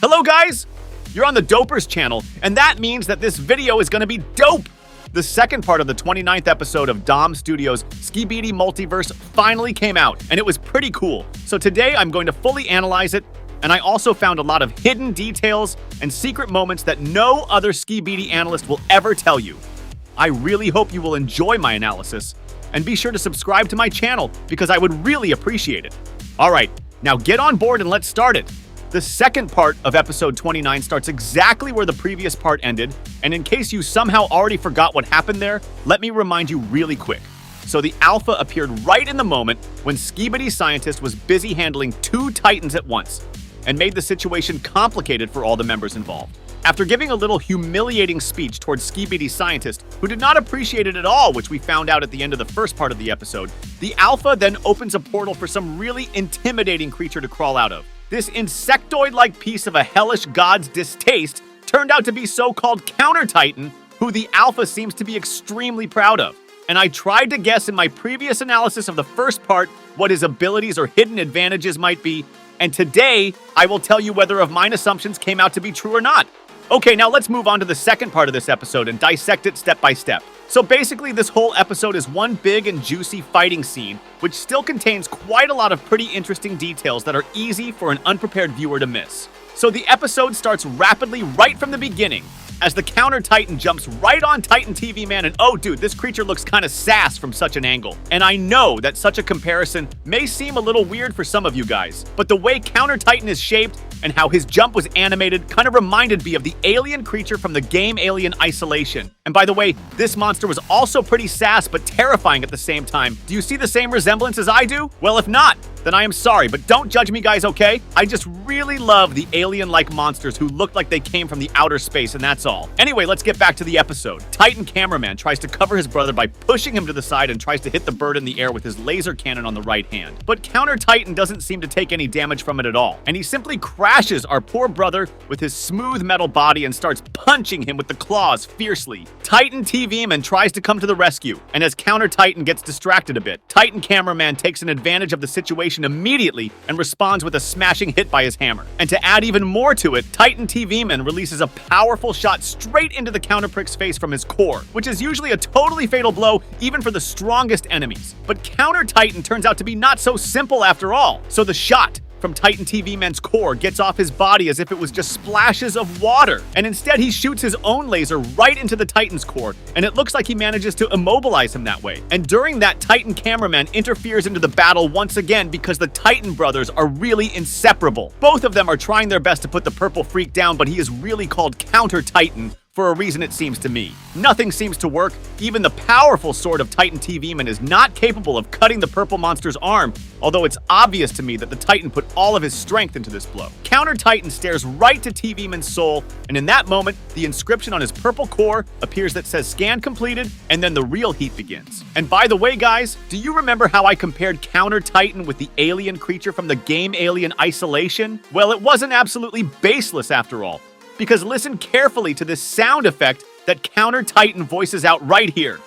Hello guys! You're on the Dopers channel, and that means that this video is gonna be dope! The second part of the 29th episode of Dom Studios' Skibidi Multiverse finally came out, and it was pretty cool. So today I'm going to fully analyze it, and I also found a lot of hidden details and secret moments that no other Skibidi analyst will ever tell you. I really hope you will enjoy my analysis, and be sure to subscribe to my channel because I would really appreciate it. Alright, now get on board and let's start it. The second part of episode 29 starts exactly where the previous part ended, and in case you somehow already forgot what happened there, let me remind you really quick. So the Alpha appeared right in the moment when Skibidi Scientist was busy handling two Titans at once, and made the situation complicated for all the members involved. After giving a little humiliating speech towards Skibidi Scientist, who did not appreciate it at all, which we found out at the end of the first part of the episode, the Alpha then opens a portal for some really intimidating creature to crawl out of. This insectoid-like piece of a hellish god's distaste turned out to be so-called Counter-Titan, who the Alpha seems to be extremely proud of. And I tried to guess in my previous analysis of the first part what his abilities or hidden advantages might be, and today I will tell you whether of mine assumptions came out to be true or not. Okay, now let's move on to the second part of this episode and dissect it step by step. So basically, this whole episode is one big and juicy fighting scene, which still contains quite a lot of pretty interesting details that are easy for an unprepared viewer to miss. So the episode starts rapidly right from the beginning, as the Counter Titan jumps right on Titan TV Man, and oh dude, this creature looks kinda sass from such an angle. And I know that such a comparison may seem a little weird for some of you guys, but the way Counter Titan is shaped and how his jump was animated kind of reminded me of the alien creature from the game Alien Isolation. And by the way, this monster was also pretty sass but terrifying at the same time. Do you see the same resemblance as I do? Well, if not, then I am sorry, but don't judge me guys, okay? I just really love the alien-like monsters who look like they came from the outer space, and that's all. Anyway, let's get back to the episode. Titan Cameraman tries to cover his brother by pushing him to the side and tries to hit the bird in the air with his laser cannon on the right hand. But Counter Titan doesn't seem to take any damage from it at all, and he simply crashes our poor brother with his smooth metal body and starts punching him with the claws fiercely. Titan TV Man tries to come to the rescue, and as Counter Titan gets distracted a bit, Titan Cameraman takes an advantage of the situation immediately and responds with a smashing hit by his hammer. And to add even more to it, Titan TV Man releases a powerful shot straight into the Counterprick's face from his core, which is usually a totally fatal blow even for the strongest enemies. But Counter Titan turns out to be not so simple after all, so the shot from Titan TV Man's core gets off his body as if it was just splashes of water. And instead he shoots his own laser right into the Titan's core, and it looks like he manages to immobilize him that way. And during that, Titan Cameraman interferes into the battle once again because the Titan brothers are really inseparable. Both of them are trying their best to put the purple freak down, but he is really called Counter Titan for a reason, it seems to me. Nothing seems to work. Even the powerful sword of Titan TV Man is not capable of cutting the purple monster's arm, although it's obvious to me that the Titan put all of his strength into this blow. Counter Titan stares right to TV Man's soul, and in that moment, the inscription on his purple core appears that says scan completed, and then the real heat begins. And by the way, guys, do you remember how I compared Counter Titan with the alien creature from the game Alien Isolation? Well, it wasn't absolutely baseless after all, because listen carefully to this sound effect that Counter Titan voices out right here.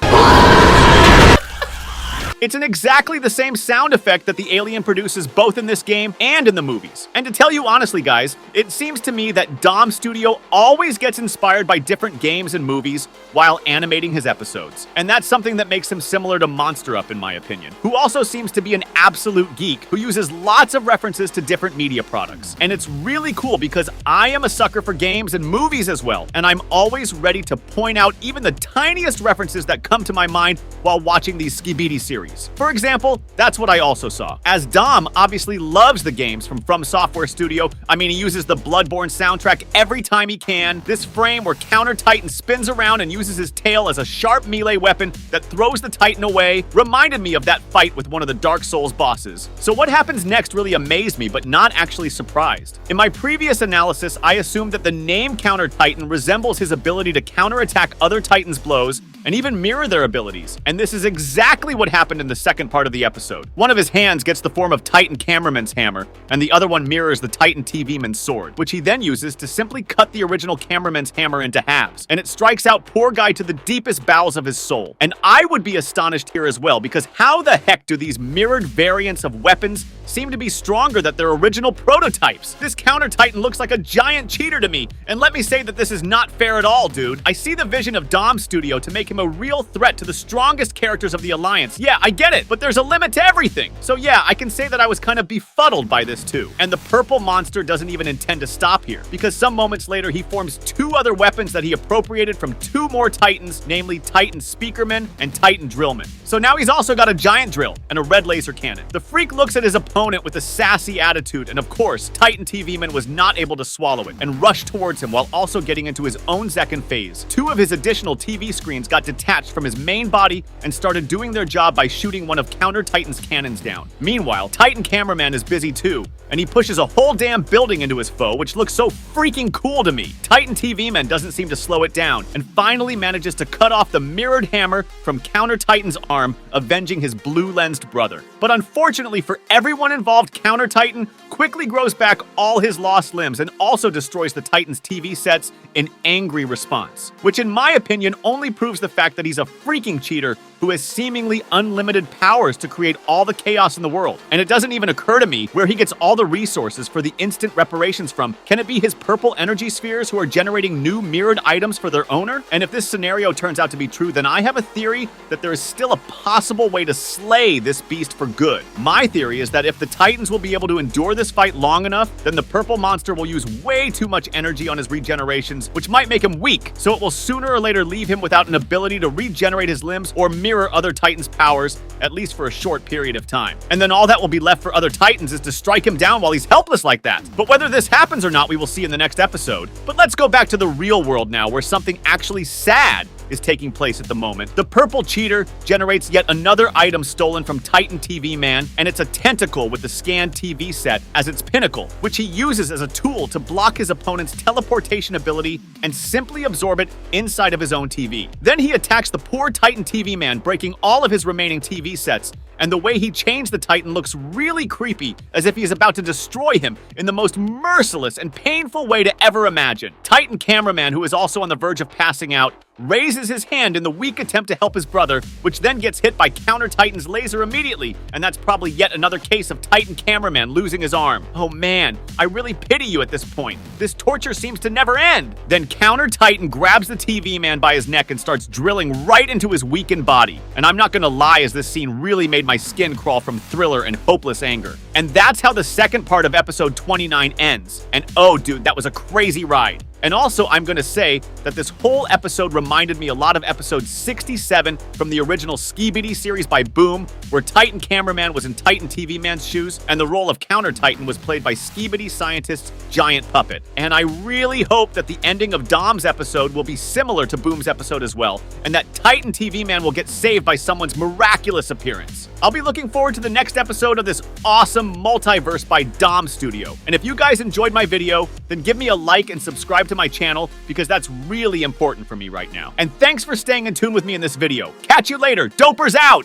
It's in exactly the same sound effect that the alien produces both in this game and in the movies. And to tell you honestly, guys, it seems to me that Dom Studio always gets inspired by different games and movies while animating his episodes. And that's something that makes him similar to Monster Up, in my opinion, who also seems to be an absolute geek who uses lots of references to different media products. And it's really cool because I am a sucker for games and movies as well, and I'm always ready to point out even the tiniest references that come to my mind while watching these Skibidi series. For example, that's what I also saw. As Dom obviously loves the games from Software Studio, I mean, he uses the Bloodborne soundtrack every time he can. This frame where Counter Titan spins around and uses his tail as a sharp melee weapon that throws the Titan away reminded me of that fight with one of the Dark Souls bosses. So what happens next really amazed me, but not actually surprised. In my previous analysis, I assumed that the name Counter Titan resembles his ability to counterattack other Titans' blows and even mirror their abilities. And this is exactly what happened in the second part of the episode. One of his hands gets the form of Titan Cameraman's hammer, and the other one mirrors the Titan TV Man's sword, which he then uses to simply cut the original cameraman's hammer into halves, and it strikes out poor guy to the deepest bowels of his soul. And I would be astonished here as well, because how the heck do these mirrored variants of weapons seem to be stronger than their original prototypes? This counter Titan looks like a giant cheater to me, and let me say that this is not fair at all, dude. I see the vision of Dom Studio to make him a real threat to the strongest characters of the Alliance. Yeah, I get it, but there's a limit to everything. So yeah, I can say that I was kind of befuddled by this too. And the purple monster doesn't even intend to stop here, because some moments later he forms two other weapons that he appropriated from two more Titans, namely Titan Speakerman and Titan Drillman. So now he's also got a giant drill and a red laser cannon. The freak looks at his opponent with a sassy attitude, and of course, Titan TV Man was not able to swallow it and rushed towards him while also getting into his own second phase. Two of his additional TV screens got detached from his main body and started doing their job by shooting one of Counter Titan's cannons down. Meanwhile, Titan Cameraman is busy too, and he pushes a whole damn building into his foe, which looks so freaking cool to me. Titan TV Man doesn't seem to slow it down, and finally manages to cut off the mirrored hammer from Counter Titan's arm, avenging his blue-lensed brother. But unfortunately for everyone involved, Counter Titan quickly grows back all his lost limbs and also destroys the Titan's TV sets in angry response, which in my opinion only proves the fact that he's a freaking cheater who has seemingly unlimited powers to create all the chaos in the world. And it doesn't even occur to me where he gets all the resources for the instant reparations from. Can it be his purple energy spheres who are generating new mirrored items for their owner? And if this scenario turns out to be true, then I have a theory that there is still a possible way to slay this beast for good. My theory is that if the Titans will be able to endure this fight long enough, then the purple monster will use way too much energy on his regenerations, which might make him weak, so it will sooner or later leave him without an ability to regenerate his limbs or mirror other Titans' powers, at least for a short period of time. And then all that will be left for other Titans is to strike him down while he's helpless like that. But whether this happens or not, we will see in the next episode. But let's go back to the real world now, where something actually sad is taking place at the moment. The purple cheater generates yet another item stolen from Titan TV Man, and it's a tentacle with the scanned TV set as its pinnacle, which he uses as a tool to block his opponent's teleportation ability and simply absorb it inside of his own TV. Then he attacks the poor Titan TV Man, breaking all of his remaining TV sets, and the way he changed the Titan looks really creepy, as if he is about to destroy him in the most merciless and painful way to ever imagine. Titan Cameraman, who is also on the verge of passing out, raises his hand in the weak attempt to help his brother, which then gets hit by Counter Titan's laser immediately, and that's probably yet another case of Titan Cameraman losing his arm. Oh man, I really pity you at this point. This torture seems to never end. Then Counter Titan grabs the TV Man by his neck and starts drilling right into his weakened body. And I'm not gonna lie, as this scene really made my skin crawl from thriller and hopeless anger. And that's how the second part of episode 29 ends. And oh dude, that was a crazy ride. And also, I'm going to say that this whole episode reminded me a lot of episode 67 from the original Skibidi series by Boom, where Titan Cameraman was in Titan TV Man's shoes, and the role of Counter Titan was played by Skibidi Scientist's giant puppet. And I really hope that the ending of Dom's episode will be similar to Boom's episode as well, and that Titan TV Man will get saved by someone's miraculous appearance. I'll be looking forward to the next episode of this awesome multiverse by Dom Studio. And if you guys enjoyed my video, then give me a like and subscribe to my channel, because that's really important for me right now. And thanks for staying in tune with me in this video. Catch you later. Dopers out!